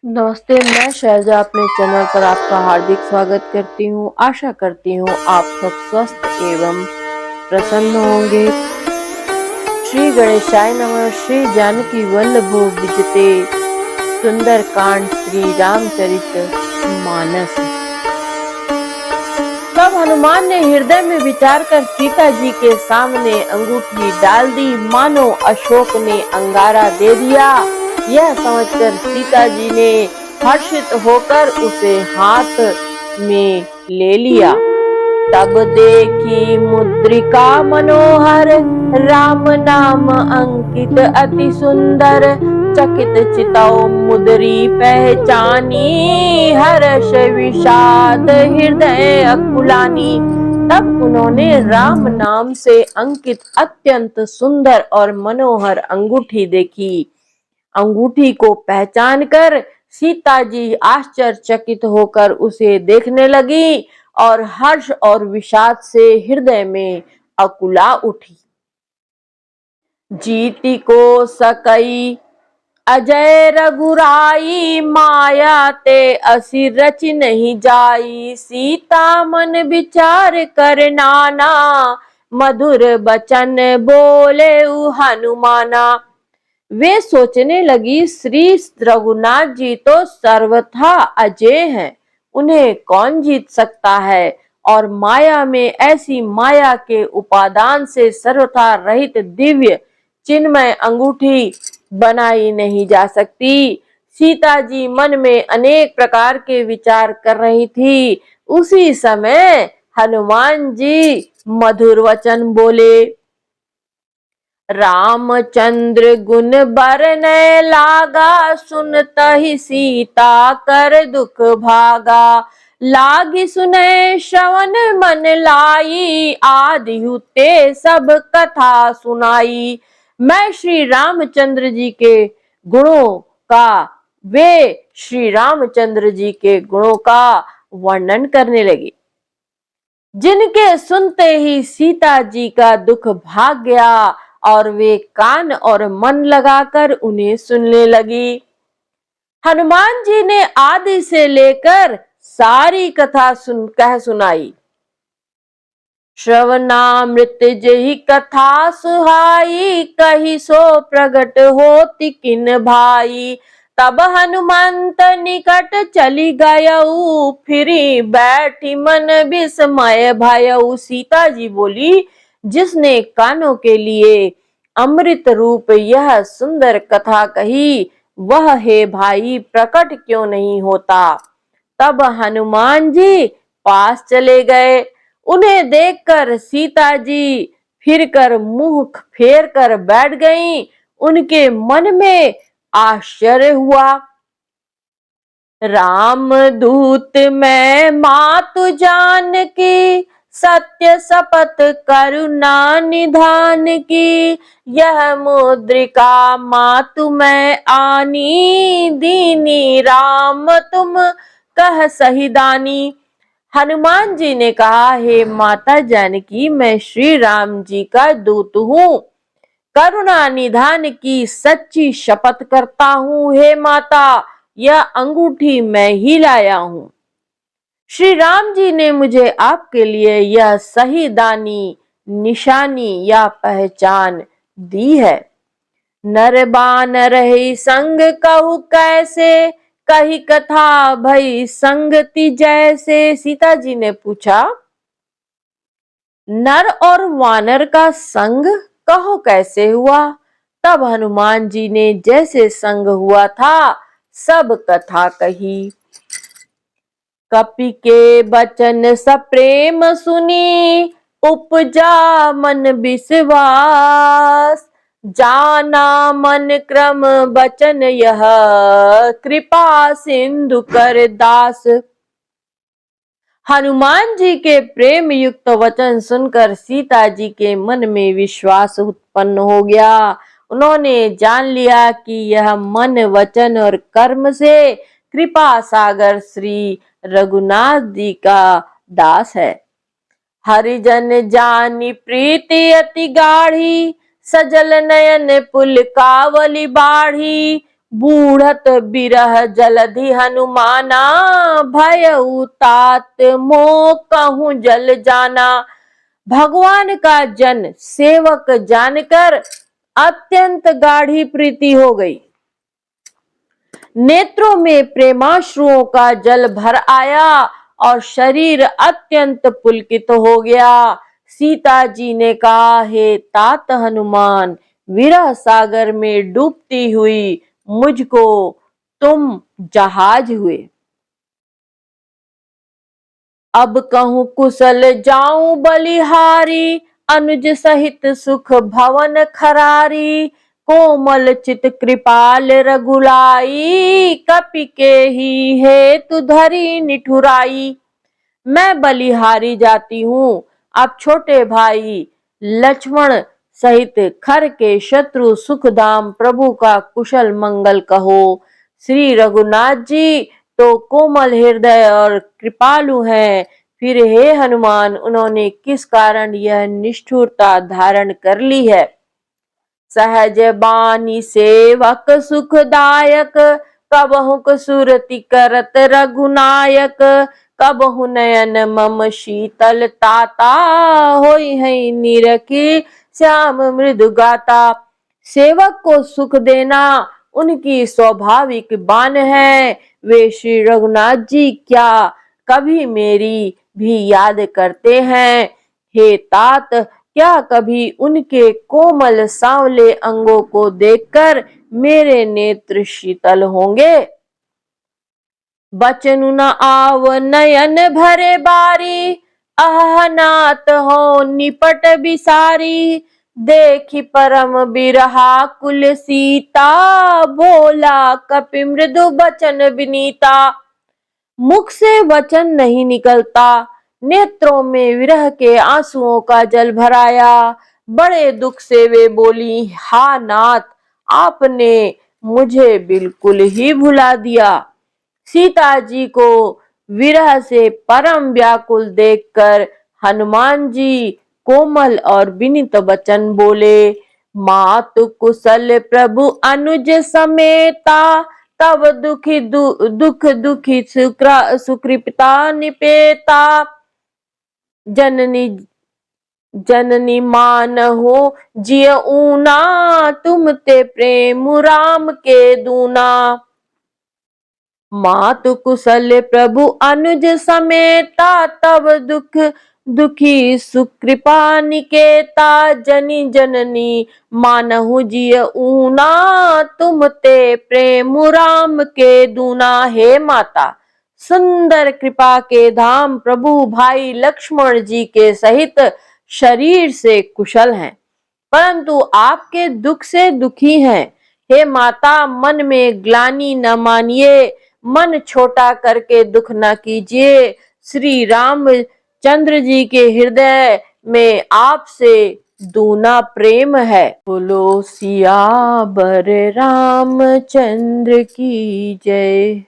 नमस्ते, मैं शैलजा अपने चैनल पर आपका हार्दिक स्वागत करती हूँ। आशा करती हूँ आप सब स्वस्थ एवं प्रसन्न होंगे। श्री गणेशाय नमः। श्री जानकी वल्लभो विजते। सुंदर कांड श्री रामचरित मानस। तब हनुमान ने हृदय में विचार कर सीता जी के सामने अंगूठी डाल दी, मानो अशोक ने अंगारा दे दिया। यह समझकर सीता जी ने हर्षित होकर उसे हाथ में ले लिया। तब देखी मुद्रिका मनोहर, राम नाम अंकित अति सुंदर। चकित चितौ मुद्री पहचानी, हर्ष विषाद हृदय अकुलानी। तब उन्होंने राम नाम से अंकित अत्यंत सुंदर और मनोहर अंगूठी देखी। अंगूठी को पहचान कर सीता जी आश्चर्यचकित होकर उसे देखने लगी और हर्ष और विषाद से हृदय में अकुला उठी। जीती को सकई अजय रघुराई, माया ते असी रच नहीं जाई। सीता मन विचार कर नाना, मधुर बचन बोले हनुमाना। वे सोचने लगी, श्री रघुनाथ जी तो सर्वथा अजय हैं, उन्हें कौन जीत सकता है। और माया में ऐसी माया के उपादान से सर्वथा रहित दिव्य चिन्मय अंगूठी बनाई नहीं जा सकती। सीता जी मन में अनेक प्रकार के विचार कर रही थी। उसी समय हनुमान जी मधुर वचन बोले। रामचंद्र गुण बरनय लागा, सुनतहि सीता कर दुख भागा। लागी सुनय श्रवण मन लाई, आदि ते सब कथा सुनाई। मैं श्री रामचंद्र जी के गुणों का वे श्री रामचंद्र जी के गुणों का वर्णन करने लगी, जिनके सुनते ही सीता जी का दुख भाग गया और वे कान और मन लगाकर उन्हें सुनने लगी। हनुमान जी ने आदि से लेकर सारी कथा कह सुनाई। श्रवणामृत जही कथा सुहाई, कही सो प्रगट होति किन भाई। तब हनुमंत निकट चली गयऊ, फिरी बैठी मन विस्मय भयऊ। सीता जी बोली, जिसने कानों के लिए अमृत रूप यह सुंदर कथा कही, वह हे भाई प्रकट क्यों नहीं होता। तब हनुमान जी पास चले गए। उन्हें देखकर सीता जी फिरकर मुंह फेर कर बैठ गईं। उनके मन में आश्चर्य हुआ। राम दूत मैं मातु जान की, सत्य शपथ करुणा निधान की। यह मुद्रिका मातु मैं आनी, दीनी राम तुम कह सही दानी। हनुमान जी ने कहा, हे माता जानकी, मैं श्री राम जी का दूत हूँ, करुणा निधान की सच्ची शपथ करता हूँ। हे माता, यह अंगूठी मैं ही लाया हूँ। श्री राम जी ने मुझे आपके लिए यह सही दानी निशानी या पहचान दी है। नर बान रही संग कहू कैसे, कही कथा भई संगति जैसे। सीता जी ने पूछा, नर और वानर का संग कहो कैसे हुआ। तब हनुमान जी ने जैसे संग हुआ था सब कथा कही। कपि के बचन सप्रेम सुनी, उपजा मन विश्वास। जाना मन क्रम बचन यह, कृपा सिंधु कर दास। हनुमान जी के प्रेम युक्त वचन सुनकर सीता जी के मन में विश्वास उत्पन्न हो गया। उन्होंने जान लिया कि यह मन वचन और कर्म से कृपा सागर श्री रघुनाथ जी का दास है। हरिजन जानी प्रीति अति गाढ़ी, सजल नयन पुल कावली बाढ़ी। बूढ़त बिरह जलधि हनुमाना, भयउ तात मोह कहूँ जल जाना। भगवान का जन सेवक जानकर अत्यंत गाढ़ी प्रीति हो गई। नेत्रों में प्रेमाश्रुओं का जल भर आया और शरीर अत्यंत पुलकित हो गया। सीता जी ने कहा, हे तात हनुमान, विरह सागर में डूबती हुई मुझको तुम जहाज हुए। अब कहूँ कुशल जाऊं बलिहारी, अनुज सहित सुख भवन खरारी। कोमल चित कृपाल रघुलाई, कपि के ही हेतु धरी निठुराई। मैं बलिहारी जाती हूँ, आप छोटे भाई लक्ष्मण सहित खर के शत्रु सुखधाम प्रभु का कुशल मंगल कहो। श्री रघुनाथ जी तो कोमल हृदय और कृपालु हैं, फिर हे हनुमान, उन्होंने किस कारण यह निष्ठुरता धारण कर ली है। सहज बानी सेवक सुखदायक, कबहु सुरति करत रघुनायक। कबहु नयन मम शीतल ताता, होई है निरखी श्याम मृदु गाता। सेवक को सुख देना उनकी स्वाभाविक बान है। वे श्री रघुनाथ जी क्या कभी मेरी भी याद करते हैं। हे तात, क्या कभी उनके कोमल सांवले अंगों को देखकर मेरे नेत्र शीतल होंगे। बचनु न आव नयन भरे बारी, अहनात हो निपट बिसारी। देखी परम बिरहा कुल सीता, बोला कपि मृदु बचन विनीता। मुख से वचन नहीं निकलता, नेत्रों में विरह के आंसुओं का जल भराया। बड़े दुख से वे बोली, हा नाथ, आपने मुझे बिल्कुल ही भुला दिया। सीता जी को विरह से परम व्याकुल देखकर हनुमान जी कोमल और विनीत वचन बोले। मातु कुशल प्रभु अनुज समेता, तब दुख दुखी सुकृपता निपेता। जननी जननी मान हो जिय ऊना, तुम ते प्रेम राम के दूना। मातु कुशल प्रभु अनुज समेता, तब दुख दुखी सुकृपा निकेता। जनी जननी मानहु जिय ऊना, तुम ते प्रेम राम के दूना। हे माता, सुंदर कृपा के धाम प्रभु भाई लक्ष्मण जी के सहित शरीर से कुशल हैं, परंतु आपके दुख से दुखी हैं। हे माता, मन में ग्लानि न मानिए, मन छोटा करके दुख न कीजिए। श्री रामचंद्र जी के हृदय में आपसे दूना प्रेम है। बोलो सियावर रामचंद्र की जय।